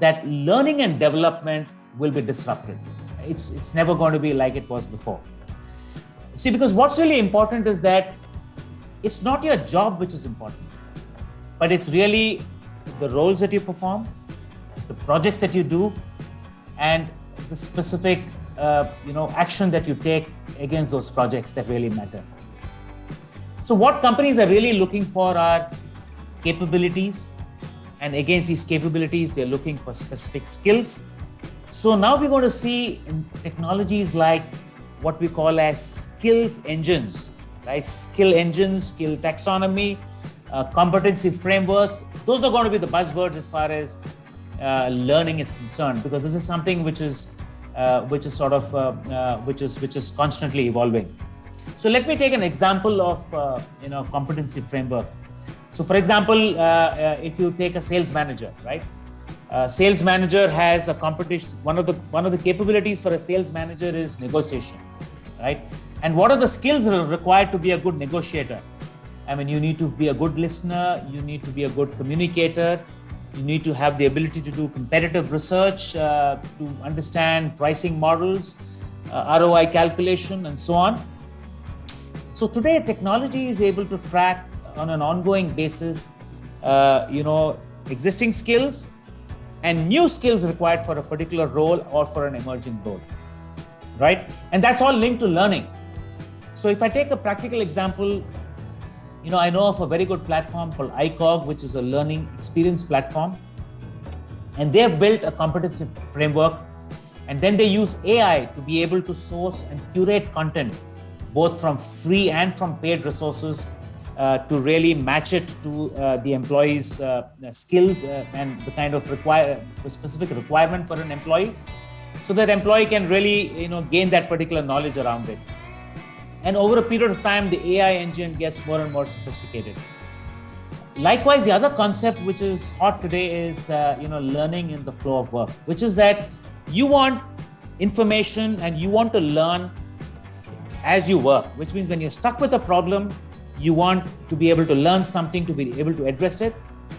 that learning and development will be disrupted. It's never going to be like it was before. See, because what's really important is that it's not your job which is important, but it's really the roles that you perform, the projects that you do, and the specific action that you take against those projects that really matter. So what companies are really looking for are capabilities, and against these capabilities, they're looking for specific skills. So now we're going to see in technologies like what we call as skills engines, right? Skill engines, skill taxonomy, competency frameworks. Those are going to be the buzzwords as far as learning is concerned, because this is something which is constantly evolving. So let me take an example of competency framework. So for example, if you take a sales manager, right? Sales manager has a competition. One of the capabilities for a sales manager is negotiation, right? And what are the skills that are required to be a good negotiator? I mean, you need to be a good listener. You need to be a good communicator. You need to have the ability to do competitive research, to understand pricing models, ROI calculation, and so on. So today, technology is able to track on an ongoing basis, existing skills and new skills required for a particular role or for an emerging role, right? And that's all linked to learning. So if I take a practical example, I know of a very good platform called iCog, which is a learning experience platform. And they've built a competency framework. And then they use AI to be able to source and curate content, both from free and from paid resources, to really match it to the employee's skills and the kind of specific requirement for an employee, so that employee can really gain that particular knowledge around it. And over a period of time, the AI engine gets more and more sophisticated. Likewise, the other concept which is hot today is learning in the flow of work, which is that you want information and you want to learn as you work, which means when you're stuck with a problem, you want to be able to learn something to be able to address it.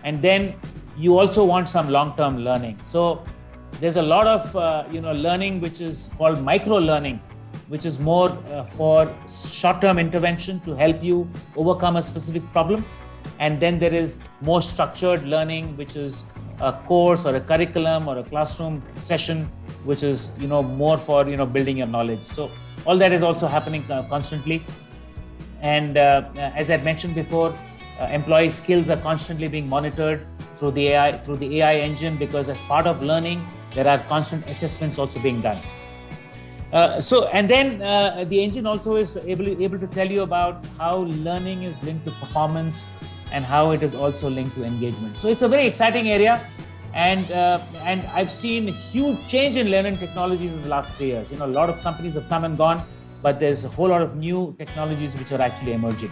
And then you also want some long-term learning. So there's a lot of learning which is called microlearning, which is more for short-term intervention to help you overcome a specific problem. And then there is more structured learning, which is a course or a curriculum or a classroom session, which is more for building your knowledge. So all that is also happening constantly. And as I mentioned before, employee skills are constantly being monitored through the AI engine, because as part of learning, there are constant assessments also being done. The engine also is able to tell you about how learning is linked to performance and how it is also linked to engagement. So it's a very exciting area. And I've seen a huge change in learning technologies in the last 3 years. A lot of companies have come and gone, but there's a whole lot of new technologies which are actually emerging.